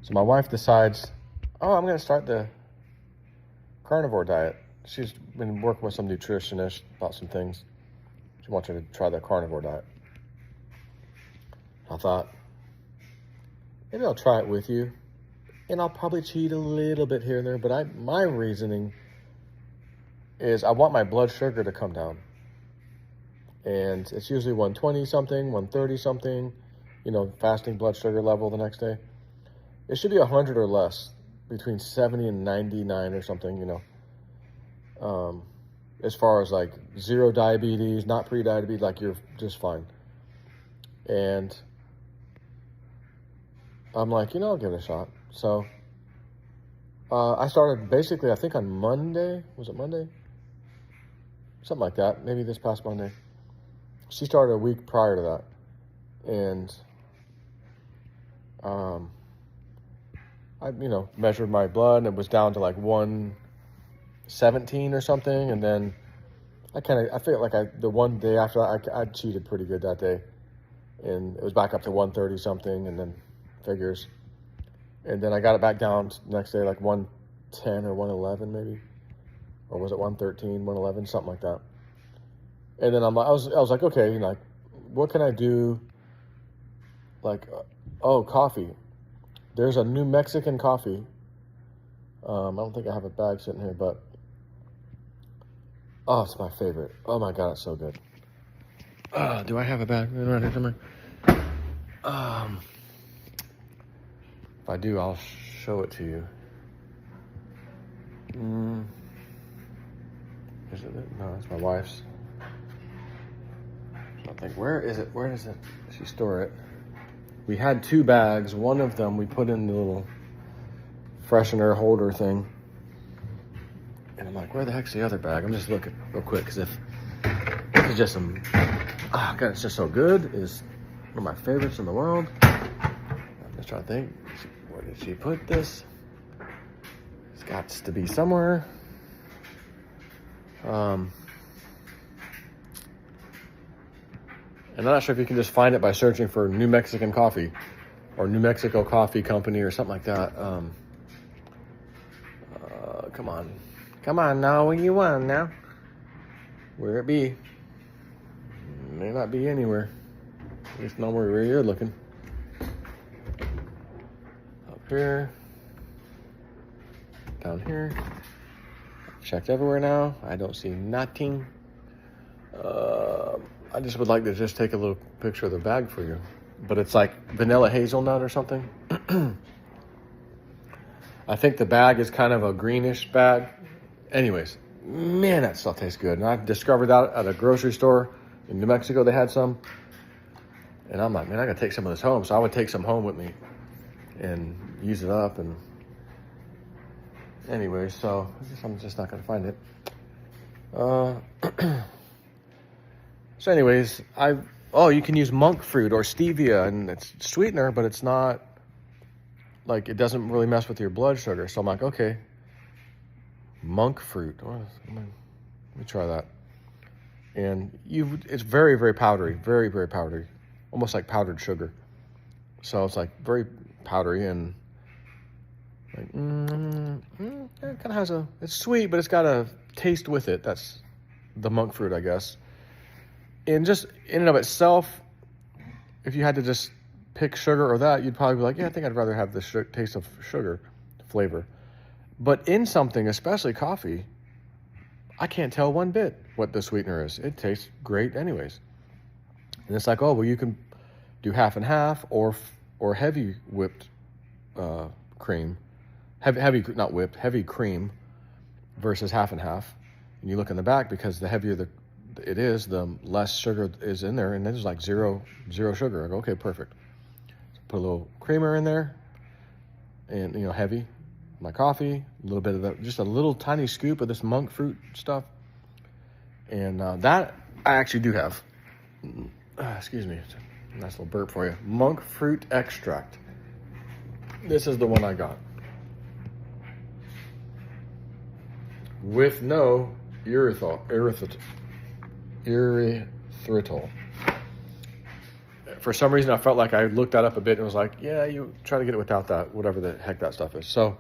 So my wife decides, oh, I'm going to start the carnivore diet. She's been working with some nutritionist about some things. She wants her to try the carnivore diet. I thought, maybe I'll try it with you. And I'll probably cheat a little bit here and there. But my reasoning is I want my blood sugar to come down. And it's usually 120 something, 130 something, fasting blood sugar level the next day. It should be 100 or less, between 70 and 99 or something, as far as like zero diabetes, not pre-diabetes, like you're just fine. And I'm like, I'll give it a shot. So I started basically, I think on Monday. Was it Monday? Something like that. Maybe this past Monday. She started a week prior to that. And I measured my blood, and it was down to like 117 or something. And then I feel like the one day after that, I cheated pretty good that day. And it was back up to 130 something, and then figures. And then I got it back down the next day, like 110 or 111 maybe. Or was it 113, 111, something like that. And then I was like, okay, like, what can I do? Like, coffee. There's a New Mexican coffee. I don't think I have a bag sitting here, but it's my favorite. Oh my God, it's so good. Do I have a bag around here somewhere? If I do, I'll show it to you. Is it? No, it's my wife's. I think, where is it? Where does she store it? We had 2 bags. One of them we put in the little freshener holder thing. And I'm like, where the heck's the other bag? I'm just looking real quick, because if this is just some, God, it's just so good. It's one of my favorites in the world. I'm just trying to think, where did she put this? It's got to be somewhere. And I'm not sure if you can just find it by searching for New Mexican coffee or New Mexico Coffee Company or something like that. Come on now, what do you want now? Where it be? May not be anywhere. At least not where you're looking. Up here. Down here. Checked everywhere now. I don't see nothing. I just would like to just take a little picture of the bag for you. But it's like vanilla hazelnut or something. I think the bag is kind of a greenish bag. Anyways, man, that stuff tastes good. And I've discovered that at a grocery store in New Mexico. They had some. And I'm like, man, I got to take some of this home. So I would take some home with me and use it up. And anyways, so I'm just not going to find it. So anyways, you can use monk fruit or stevia, and it's sweetener, but it's not, like, it doesn't really mess with your blood sugar. So I'm like, okay, monk fruit. Let me try that. And it's very, very powdery, very, very powdery, almost like powdered sugar. So it's like very powdery, and like, it kind of has it's sweet, but it's got a taste with it. That's the monk fruit, I guess. And just in and of itself, if you had to just pick sugar or that, you'd probably be like, yeah, I think I'd rather have the taste of sugar flavor. But in something, especially coffee, I can't tell one bit what the sweetener is. It tastes great anyways. And it's like, you can do half and half or heavy whipped cream. Heavy cream versus half and half. And you look in the back, because the heavier it is, the less sugar is in there, and there's like zero sugar. I go, okay, perfect. So put a little creamer in there, and heavy. My coffee, a little bit of just a little tiny scoop of this monk fruit stuff, and that I actually do have. Excuse me, nice little burp for you. Monk fruit extract. This is the one I got with no erythritol. for some reason, I felt like I looked that up a bit and was like, yeah, you try to get it without that, whatever the heck that stuff is. So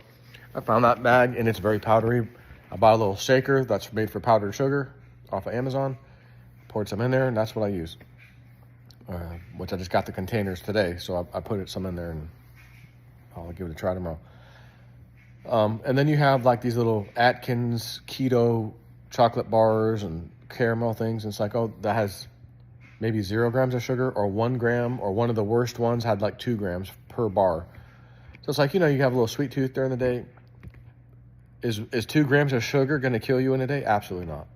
I found that bag, and it's very powdery. I bought a little shaker that's made for powdered sugar off of Amazon. Poured some in there, and that's what I use. Which I just got the containers today, so I put some in there, and I'll give it a try tomorrow. And then you have like these little Atkins keto chocolate bars and caramel things. And it's like, oh, that has maybe 0 grams of sugar, or 1 gram, or one of the worst ones had like 2 grams per bar. So it's like, you have a little sweet tooth during the day. Is 2 grams of sugar going to kill you in a day? Absolutely not.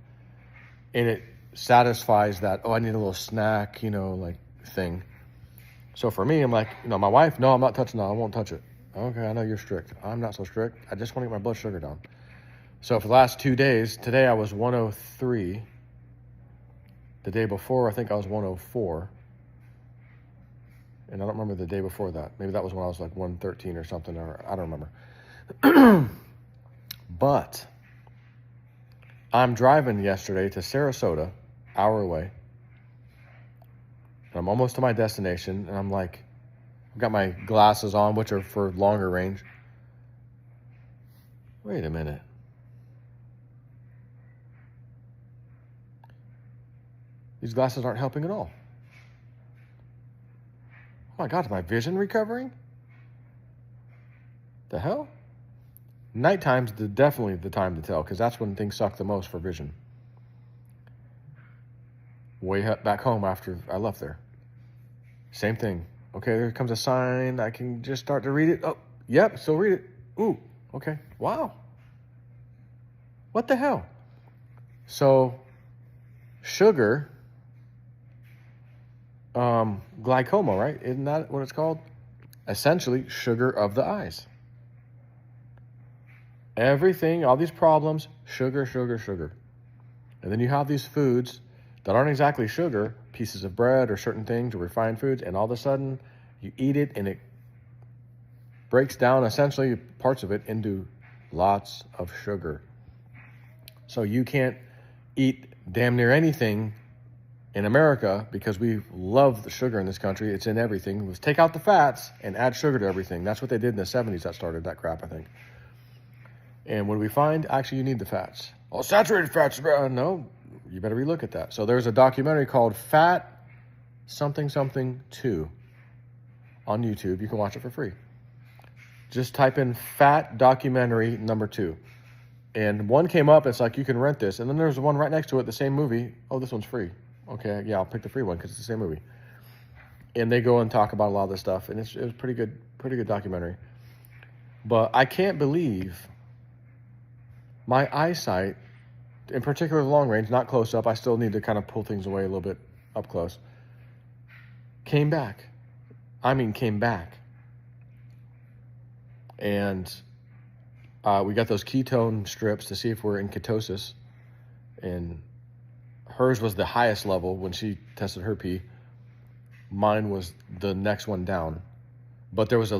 And it satisfies that, oh, I need a little snack, like thing. So for me, I'm like, my wife, no, I'm not touching that. I won't touch it. Okay, I know you're strict. I'm not so strict. I just want to get my blood sugar down. So for the last 2 days, today I was 103. The day before, I think I was 104. And I don't remember the day before that. Maybe that was when I was like 113 or something, or I don't remember. But I'm driving yesterday to Sarasota, hour away. And I'm almost to my destination, and I'm like, I've got my glasses on, which are for longer range. Wait a minute. These glasses aren't helping at all. Oh my God, is my vision recovering? The hell? Nighttime's definitely the time to tell, because that's when things suck the most for vision. Way back home after I left there. Same thing. Okay, there comes a sign. I can just start to read it. Oh, yep, still read it. Ooh, okay. Wow. What the hell? So, sugar, glaucoma, right? Isn't that what it's called? Essentially, sugar of the eyes. Everything, all these problems, sugar, sugar, sugar. And then you have these foods that aren't exactly sugar, pieces of bread or certain things or refined foods, and all of a sudden you eat it and it breaks down essentially parts of it into lots of sugar. So you can't eat damn near anything in America because we love the sugar in this country. It's in everything. Let's take out the fats and add sugar to everything. That's what they did in the 70s that started that crap, I think. And what do we find? Actually, you need the fats. Oh, saturated fats. No, you better relook at that. So there's a documentary called Fat Something Something 2 on YouTube. You can watch it for free. Just type in Fat Documentary number 2. And one came up. It's like, you can rent this. And then there's one right next to it, the same movie. Oh, this one's free. Okay, yeah, I'll pick the free one because it's the same movie. And they go and talk about a lot of this stuff. And it was pretty good documentary. But I can't believe my eyesight, in particular long range, not close up, I still need to kind of pull things away a little bit up close, came back. I mean, came back. And we got those ketone strips to see if we're in ketosis. And hers was the highest level when she tested her pee. Mine was the next one down. But there was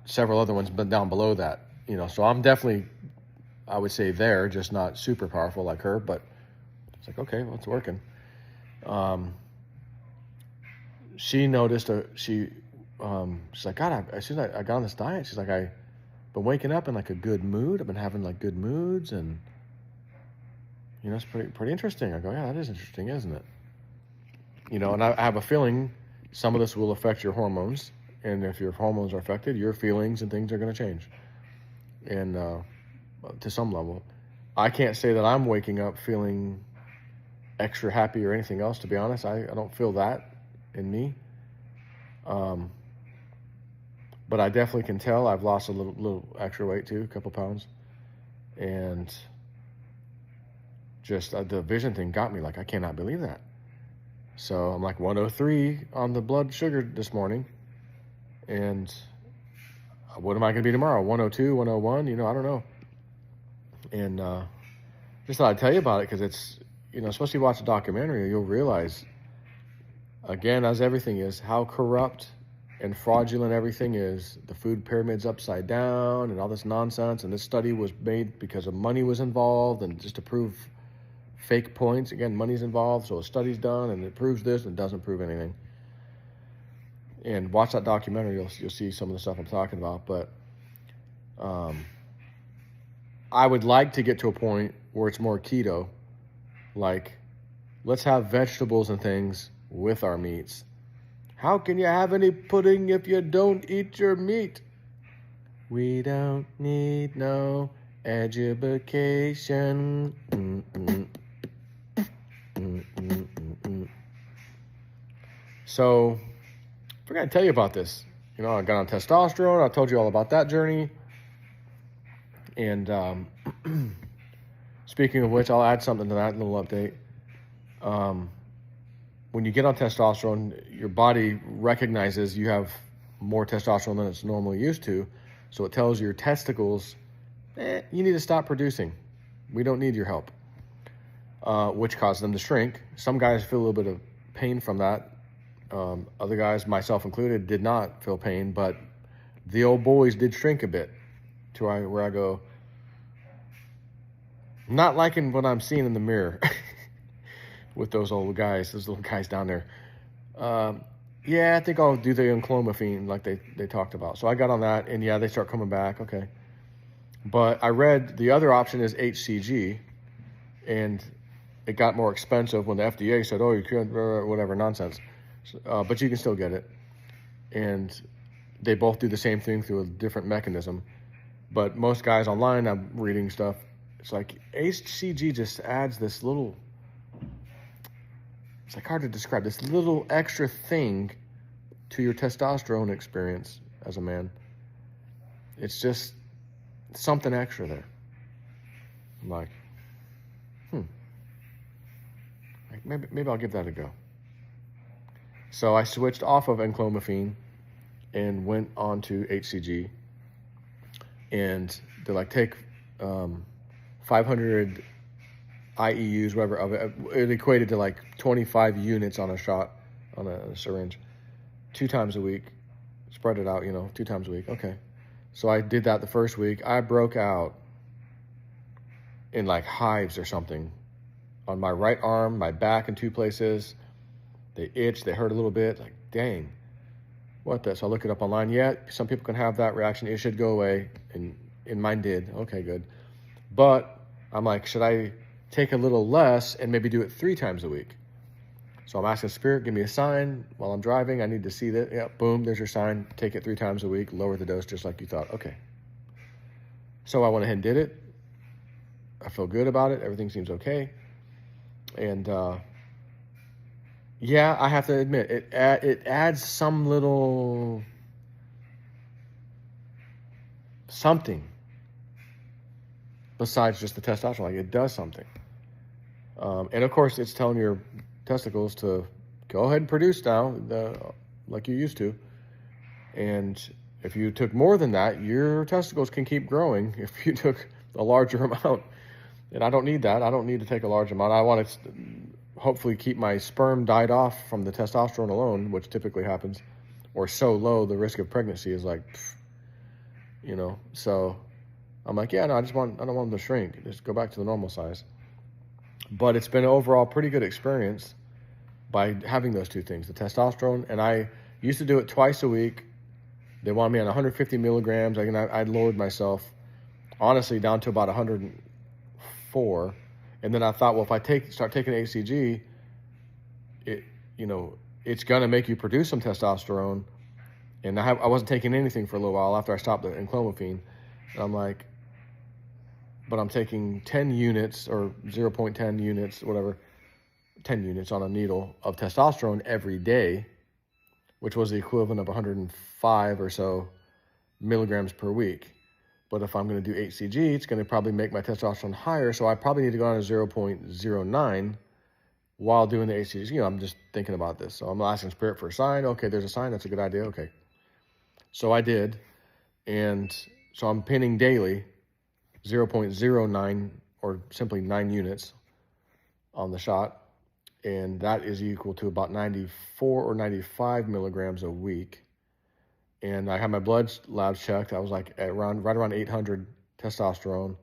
several other ones down below that. So I'm definitely, I would say there, just not super powerful like her, but it's like, okay, well, it's working. She noticed, she's like, God, as soon as I got on this diet, she's like, I've been waking up in like a good mood. I've been having like good moods, and it's pretty interesting. I go, yeah, that is interesting, isn't it? And I have a feeling some of this will affect your hormones, and if your hormones are affected, your feelings and things are going to change. And to some level, I can't say that I'm waking up feeling extra happy or anything else, to be honest. I don't feel that in me. But I definitely can tell I've lost a little extra weight too, a couple pounds. And just the vision thing got me, like, I cannot believe that. So I'm like 103 on the blood sugar this morning. And what am I going to be tomorrow? 102, 101? I don't know. And just thought I'd tell you about it because it's, especially watch a documentary, you'll realize, again, as everything is, how corrupt and fraudulent everything is. The food pyramid's upside down and all this nonsense. And this study was made because of money was involved and just to prove fake points. Again, money's involved, so a study's done and it proves this and doesn't prove anything. And watch that documentary. You'll see some of the stuff I'm talking about. But I would like to get to a point where it's more keto. Like, let's have vegetables and things with our meats. How can you have any pudding if you don't eat your meat? We don't need no education. So, I forgot to tell you about this. You know, I got on testosterone. I told you all about that journey. And speaking of which, I'll add something to that little update. When you get on testosterone, your body recognizes you have more testosterone than it's normally used to. So it tells your testicles, you need to stop producing. We don't need your help, which causes them to shrink. Some guys feel a little bit of pain from that. Other guys, myself included, did not feel pain, but the old boys did shrink a bit to where I go, not liking what I'm seeing in the mirror with those little guys down there. Yeah, I think I'll do the enclomiphene like they talked about. So I got on that, and yeah, they start coming back. Okay. But I read the other option is HCG, and it got more expensive when the FDA said, oh, you can't, whatever, nonsense. But you can still get it. And they both do the same thing through a different mechanism. But most guys online, I'm reading stuff, it's like HCG just adds this little, it's like hard to describe, this little extra thing to your testosterone experience as a man. It's just something extra there. I'm like, like maybe I'll give that a go. So I switched off of enclomiphene and went on to HCG. And they're like, take 500 IEUs, whatever, of it. It equated to like 25 units on a shot, on a syringe, 2 times a week. Spread it out, 2 times a week. Okay. So I did that the first week. I broke out in like hives or something on my right arm, my back in 2 places. They itched, they hurt a little bit. Like, dang, what the? So I look it up online. Yeah, some people can have that reaction. It should go away. And mine did. Okay, good. But I'm like, should I take a little less and maybe do it 3 times a week? So I'm asking Spirit, give me a sign while I'm driving. I need to see that. Yeah, boom, there's your sign. Take it 3 times a week. Lower the dose just like you thought. Okay. So I went ahead and did it. I feel good about it. Everything seems okay. And yeah, I have to admit, it adds some little something besides just the testosterone. Like, it does something. And of course, it's telling your testicles to go ahead and produce now, like you used to. And if you took more than that, your testicles can keep growing if you took a larger amount. And I don't need that. I don't need to take a large amount. I want to hopefully keep my sperm died off from the testosterone alone, which typically happens, or so low the risk of pregnancy is like, So I'm like, yeah, no, I don't want them to shrink. Just go back to the normal size. But it's been an overall pretty good experience by having those 2 things, the testosterone. And I used to do it twice a week. They wanted me on 150 milligrams. I lowered myself, honestly, down to about 104. And then I thought, well, if I start taking HCG, it's going to make you produce some testosterone. And I wasn't taking anything for a little while after I stopped the enclomiphene. And I'm like, but I'm taking 10 units or 0.10 units, whatever, 10 units on a needle of testosterone every day, which was the equivalent of 105 or so milligrams per week. But if I'm going to do HCG, it's going to probably make my testosterone higher. So I probably need to go on to 0.09 while doing the HCG. I'm just thinking about this. So I'm asking Spirit for a sign. Okay, there's a sign. That's a good idea. Okay. So I did. And so I'm pinning daily 0.09 or simply 9 units on the shot. And that is equal to about 94 or 95 milligrams a week. And I had my blood labs checked. I was like right around 800 testosterone.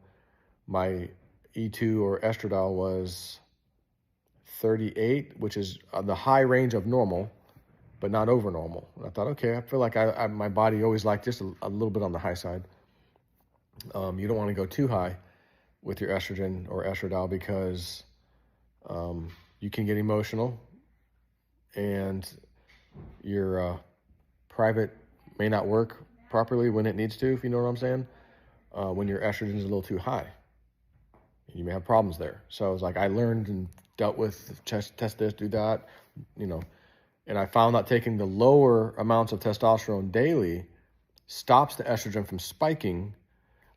My E2 or estradiol was 38, which is the high range of normal. but not over normal. And I thought, okay, I feel like my body always liked just a little bit on the high side. You don't want to go too high with your estrogen or estradiol because you can get emotional, and your private may not work properly when it needs to, if you know what I'm saying, when your estrogen is a little too high. You may have problems there. So it's like I learned and dealt with, test this, do that, and I found that taking the lower amounts of testosterone daily stops the estrogen from spiking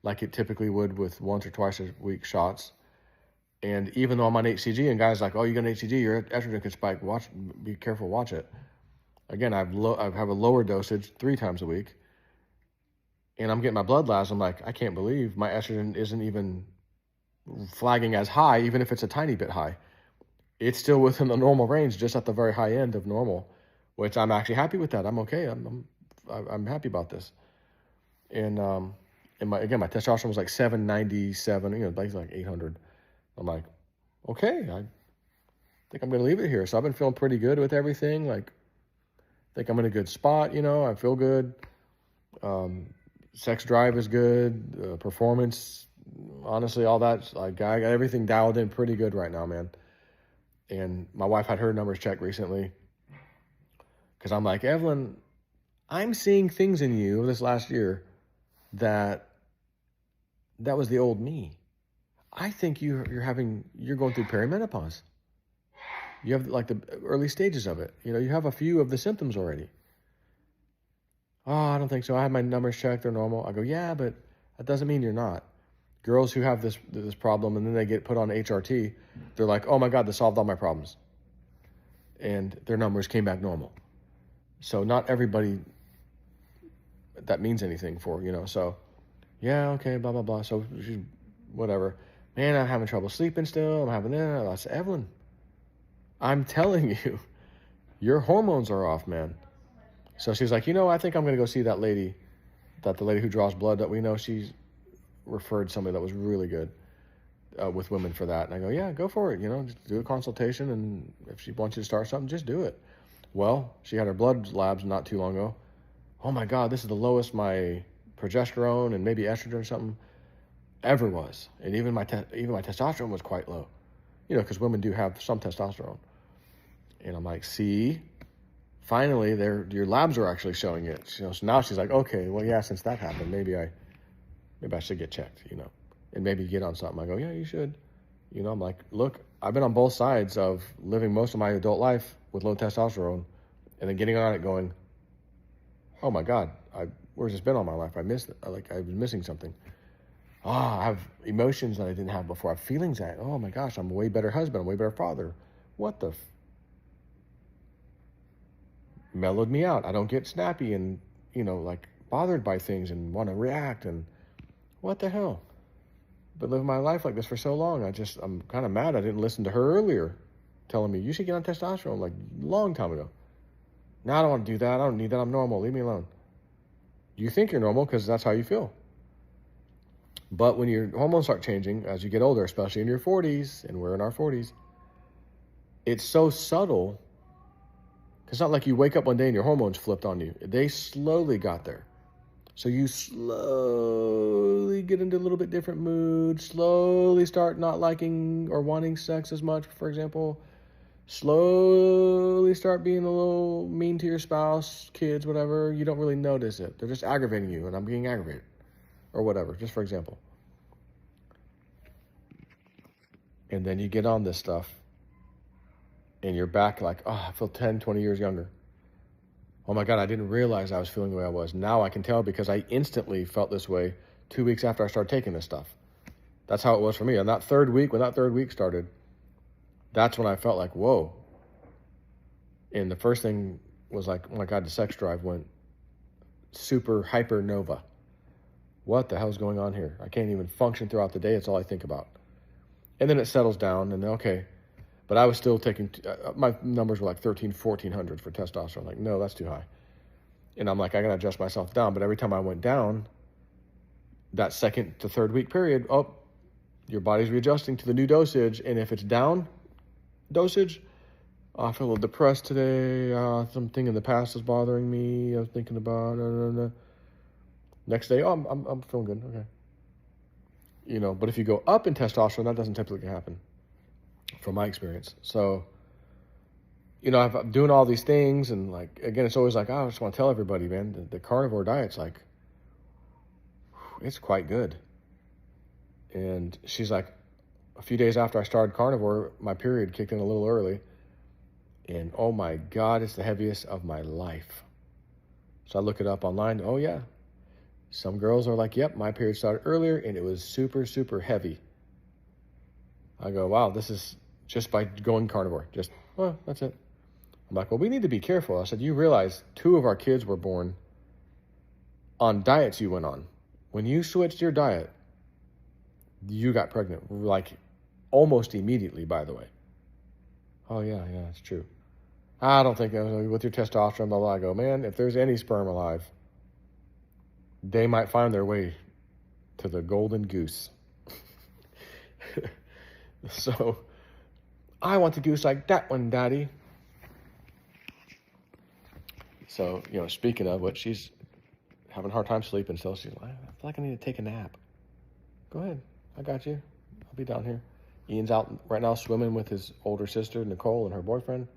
like it typically would with once or twice a week shots. And even though I'm on HCG, and guys like, oh, you got an HCG, your estrogen could spike. Be careful, watch it. Again, I have a lower dosage 3 times a week, and I'm getting my blood labs. I'm like, I can't believe my estrogen isn't even flagging as high, even if it's a tiny bit high. It's still within the normal range, just at the very high end of normal, which I'm actually happy with that. I'm okay. I'm happy about this. And my testosterone was like 797, like 800. I'm like, okay, I think I'm going to leave it here. So I've been feeling pretty good with everything. Like, I think I'm in a good spot, I feel good. Sex drive is good. Performance, honestly, all that, I got everything dialed in pretty good right now, man. And my wife had her numbers checked recently, because I'm like, Evelyn, I'm seeing things in you this last year that was the old me. I think you're going through perimenopause. You have like the early stages of it. You have a few of the symptoms already. Oh, I don't think so. I had my numbers checked. They're normal. I go, yeah, but that doesn't mean you're not. Girls who have this problem and then they get put on HRT, they're like, oh my God, this solved all my problems. And their numbers came back normal. So not everybody that means anything for, so yeah, okay, blah, blah, blah. So whatever. Man, I'm having trouble sleeping still. I'm having that. I said, Evelyn, I'm telling you, your hormones are off, man. So she's like, I think I'm going to go see the lady who draws blood that we know. She's referred somebody that was really good with women for that. And I go, yeah, go for it. Just do a consultation. And if she wants you to start something, just do it. Well, she had her blood labs not too long ago. Oh my God, this is the lowest my progesterone and maybe estrogen or something ever was. And even my testosterone was quite low, because women do have some testosterone. And I'm like, see, finally, your labs are actually showing it. So now she's like, okay, well, yeah, since that happened, maybe I should get checked, and maybe get on something. I go, yeah, you should. I'm like, look, I've been on both sides of living most of my adult life with low testosterone, and then getting on it going, oh my God, where's this been all my life? I missed it. I was missing something. I have emotions that I didn't have before. I have feelings that, oh my gosh, I'm a way better husband. I'm a way better father. What the mellowed me out. I don't get snappy and, bothered by things and want to react. And what the hell? Been living my life like this for so long. I'm kind of mad I didn't listen to her earlier, telling me, you should get on testosterone, like a long time ago. Now I don't want to do that. I don't need that. I'm normal. Leave me alone. You think you're normal because that's how you feel. But when your hormones start changing as you get older, especially in your 40s, and we're in our 40s, it's so subtle. It's not like you wake up one day and your hormones flipped on you. They slowly got there. So you slowly get into a little bit different mood, slowly start not liking or wanting sex as much, for example. Slowly start being a little mean to your spouse, kids, whatever. You don't really notice it. They're just aggravating you, and I'm being aggravated. Or whatever, just for example. And then you get on this stuff, and you're back like, oh, I feel 10, 20 years younger. Oh my God, I didn't realize I was feeling the way I was. Now I can tell because I instantly felt this way 2 weeks after I started taking this stuff. That's how it was for me. On that third week, when that third week started, that's when I felt like, whoa. And the first thing was like, oh my God, the sex drive went super hypernova. What the hell's going on here? I can't even function throughout the day. It's all I think about. And then it settles down, and okay. But I was still taking, my numbers were like 1,400 for testosterone. Like, no, that's too high. And I'm like, I got to adjust myself down. But every time I went down, that second to third week period, your body's readjusting to the new dosage. And if it's down dosage, I feel a little depressed today. Something in the past is bothering me. I was thinking about. Next day, oh, I'm feeling good. Okay. You know, but if you go up in testosterone, that doesn't typically happen, from my experience. So, you know, I'm doing all these things, and like again, it's always like, oh, I just want to tell everybody, man, the carnivore diet's like, it's quite good. And she's like, a few days after I started carnivore, my period kicked in a little early. And oh my God, it's the heaviest of my life. So I look it up online. Oh yeah. Some girls are like, yep, my period started earlier and it was super, super heavy. I go, wow, this is just by going carnivore. Just, well, that's it. I'm like, well, we need to be careful. I said, you realize 2 of our kids were born on diets you went on. When you switched your diet, you got pregnant, like almost immediately, by the way. Oh yeah, it's true. I don't think with your testosterone, blah, blah. I go, man, if there's any sperm alive, they might find their way to the golden goose. So, I want the goose like that one, Daddy. So, you know, speaking of which, she's having a hard time sleeping, so she's like, I feel like I need to take a nap. Go ahead, I got you. I'll be down here. Ian's out right now swimming with his older sister, Nicole, and her boyfriend.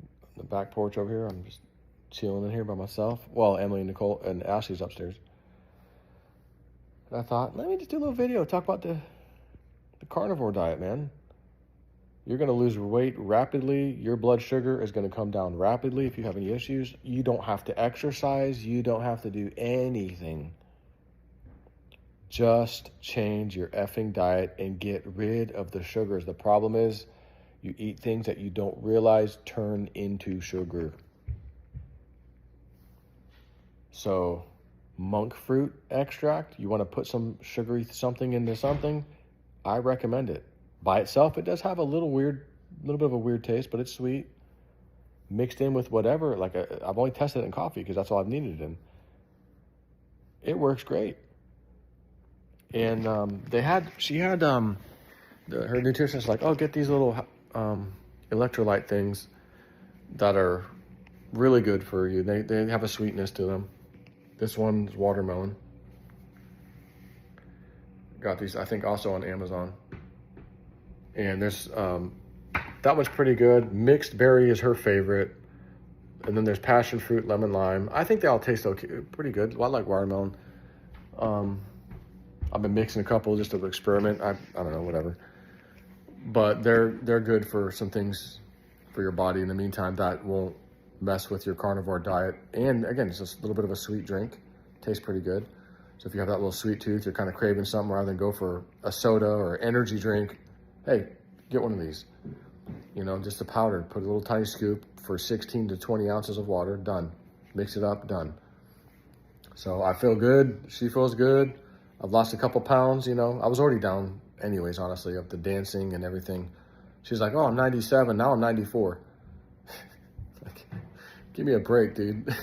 On the back porch over here, I'm just chilling in here by myself. Well, Emily, Nicole, and Ashley's upstairs. And I thought, let me just do a little video, talk about the carnivore diet, man. You're going to lose weight rapidly. Your blood sugar is going to come down rapidly if you have any issues. You don't have to exercise. You don't have to do anything. Just change your effing diet and get rid of the sugars. The problem is you eat things that you don't realize turn into sugar. So monk fruit extract, you want to put some sugary something into something, I recommend it. By itself, it does have a little bit of a weird taste, but it's sweet. Mixed in with whatever, like I've only tested it in coffee because that's all I've needed it in. It works great. And she had her nutritionist like, oh, get these little electrolyte things that are really good for you. They have a sweetness to them. This one's watermelon. Got these, I think, also on Amazon. And there's that one's pretty good. Mixed berry is her favorite. And then there's passion fruit, lemon, lime. I think they all taste okay, pretty good. Well, I like watermelon. I've been mixing a couple just to experiment. I don't know, whatever. But they're good for some things for your body in the meantime that won't mess with your carnivore diet. And again, it's just a little bit of a sweet drink. Tastes pretty good. So if you have that little sweet tooth, you're kind of craving something rather than go for a soda or energy drink, hey, get one of these. You know, just a powder. Put a little tiny scoop for 16 to 20 ounces of water. Done. Mix it up. Done. So I feel good. She feels good. I've lost a couple pounds, you know. I was already down anyways, honestly, of the dancing and everything. She's like, oh, I'm 97. Now I'm 94. Like, give me a break, dude.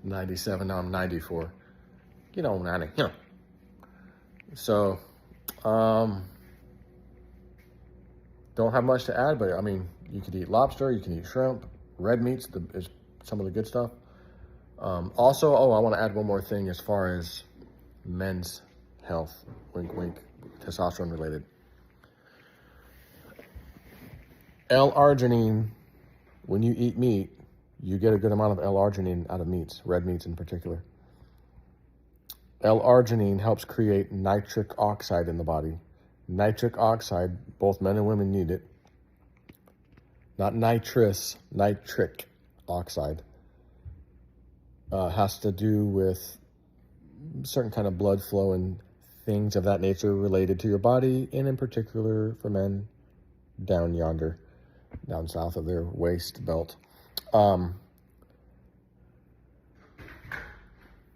97. Now I'm 94. You know, Nanny. You know. So, don't have much to add, but I mean, you could eat lobster, you can eat shrimp, red meats is some of the good stuff. Also, I want to add one more thing as far as men's health, wink, wink, testosterone related. L-arginine, when you eat meat, you get a good amount of L-arginine out of meats, red meats in particular. L-arginine helps create nitric oxide in the body. Nitric oxide, both men and women need it. Not nitrous, nitric oxide. Has to do with certain kind of blood flow and things of that nature related to your body, and in particular for men down yonder, down south of their waist belt.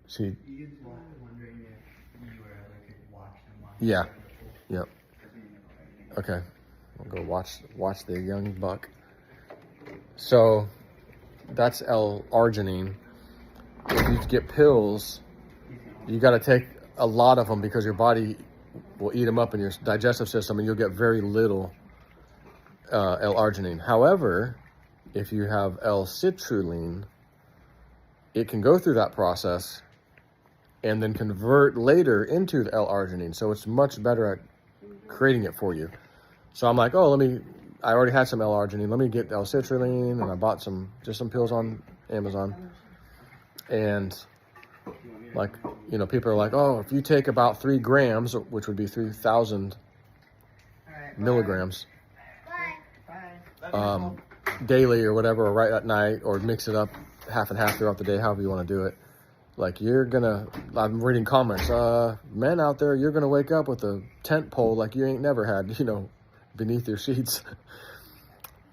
See. Wondering if you were like watch them. Yeah. Yep. Okay. We'll go watch the young buck. So that's L-arginine. If you get pills, you got to take a lot of them because your body will eat them up in your digestive system, and you'll get very little L-arginine. However, if you have L-citrulline, it can go through that process and then convert later into the L-arginine. So it's much better at creating it for you. So I'm like, oh, I already had some L-arginine. Let me get L-citrulline, and I bought some pills on Amazon. And like, people are like, oh, if you take about 3 grams, which would be 3,000 milligrams, daily or whatever, or right at night, or mix it up half and half throughout the day, however you want to do it. Like, I'm reading comments, men out there, you're gonna wake up with a tent pole like you ain't never had, beneath your sheets.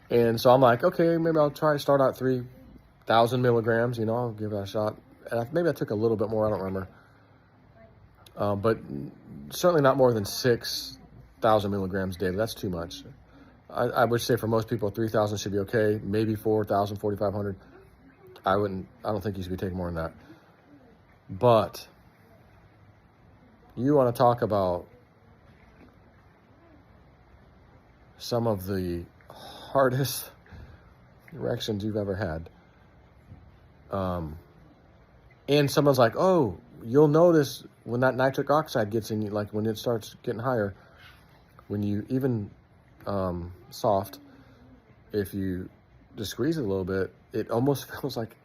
And so I'm like, okay, maybe I'll start out 3,000 milligrams, I'll give it a shot. And maybe I took a little bit more, I don't remember. But certainly not more than 6,000 milligrams daily. That's too much. I would say for most people, 3,000 should be okay. Maybe 4,000, 4,500. I don't think you should be taking more than that. But you want to talk about some of the hardest erections you've ever had. And someone's like, oh, you'll notice when that nitric oxide gets in you, like when it starts getting higher, when you even soft, if you just squeeze it a little bit, it almost feels like,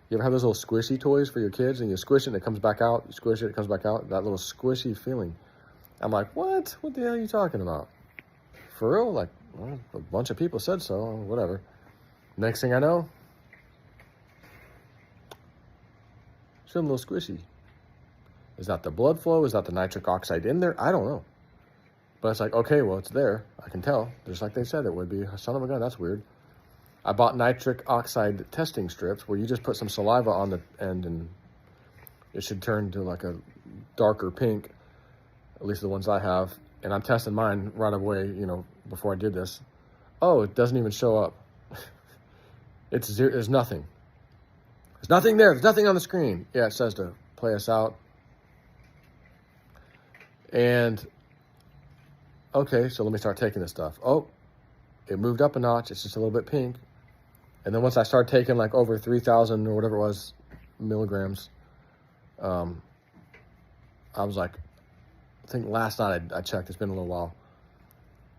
you ever have those little squishy toys for your kids and you squish it and it comes back out, you squish it, it comes back out, that little squishy feeling. I'm like, what? What the hell are you talking about? For real? Like, well, a bunch of people said so, whatever. Next thing I know, it's feeling a little squishy. Is that the blood flow? Is that the nitric oxide in there? I don't know. But it's like, okay, well, it's there. I can tell. Just like they said it would be. Son of a gun, that's weird. I bought nitric oxide testing strips where you just put some saliva on the end and it should turn to like a darker pink, at least the ones I have. And I'm testing mine right away, before I did this. Oh, it doesn't even show up. It's zero. There's nothing. There's nothing there. There's nothing on the screen. Yeah, it says to play us out. And, okay, so let me start taking this stuff. Oh, it moved up a notch. It's just a little bit pink. And then once I started taking like over 3,000 or whatever it was, milligrams, I was like, I think last night I checked, it's been a little while.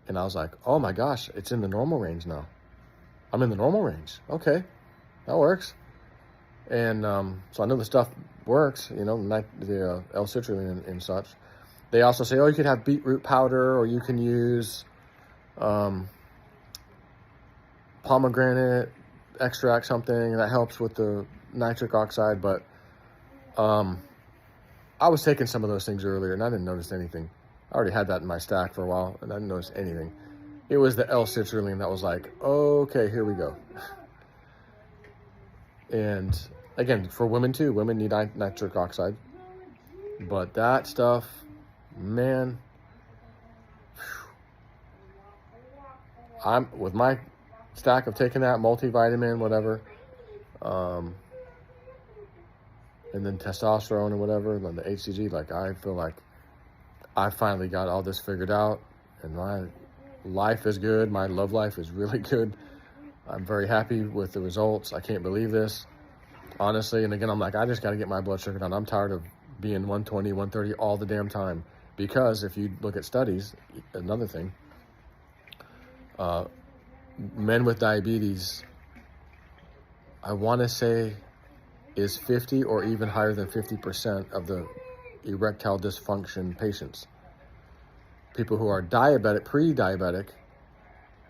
And I was like, oh my gosh, it's in the normal range now. I'm in the normal range. Okay, that works. And so I know the stuff works, the L-citrulline and such. They also say, oh, you could have beetroot powder, or you can use pomegranate extract, something, and that helps with the nitric oxide. But I was taking some of those things earlier, and I didn't notice anything. I already had that in my stack for a while, and I didn't notice anything. It was the L-citrulline that was like, okay, here we go. And again, for women too, women need nitric oxide. But that stuff, man, I'm with my stack of taking that multivitamin, whatever, and then testosterone and whatever, and then the HCG, like I feel like I finally got all this figured out, and my life is good. My love life is really good. I'm very happy with the results. I can't believe this, honestly. And again, I'm like, I just got to get my blood sugar down. I'm tired of being 120, 130 all the damn time. Because if you look at studies, another thing, men with diabetes, I want to say, is 50 or even higher than 50% of the erectile dysfunction patients. People who are diabetic, pre-diabetic,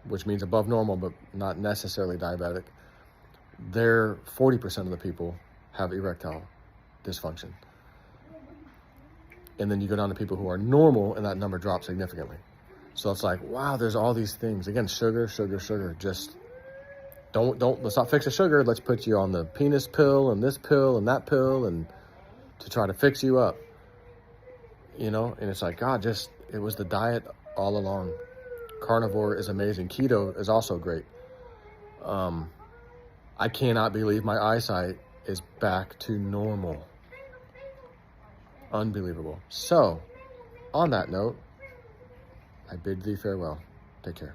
which means above normal but not necessarily diabetic, they're 40% of the people have erectile dysfunction. And then you go down to people who are normal, and that number drops significantly. So it's like, wow, there's all these things. Again, sugar. Just let's not fix the sugar. Let's put you on the penis pill and this pill and that pill, and to try to fix you up. And it's like, God, it was the diet all along. Carnivore is amazing. Keto is also great. I cannot believe my eyesight is back to normal. Unbelievable. So, on that note, I bid thee farewell. Take care.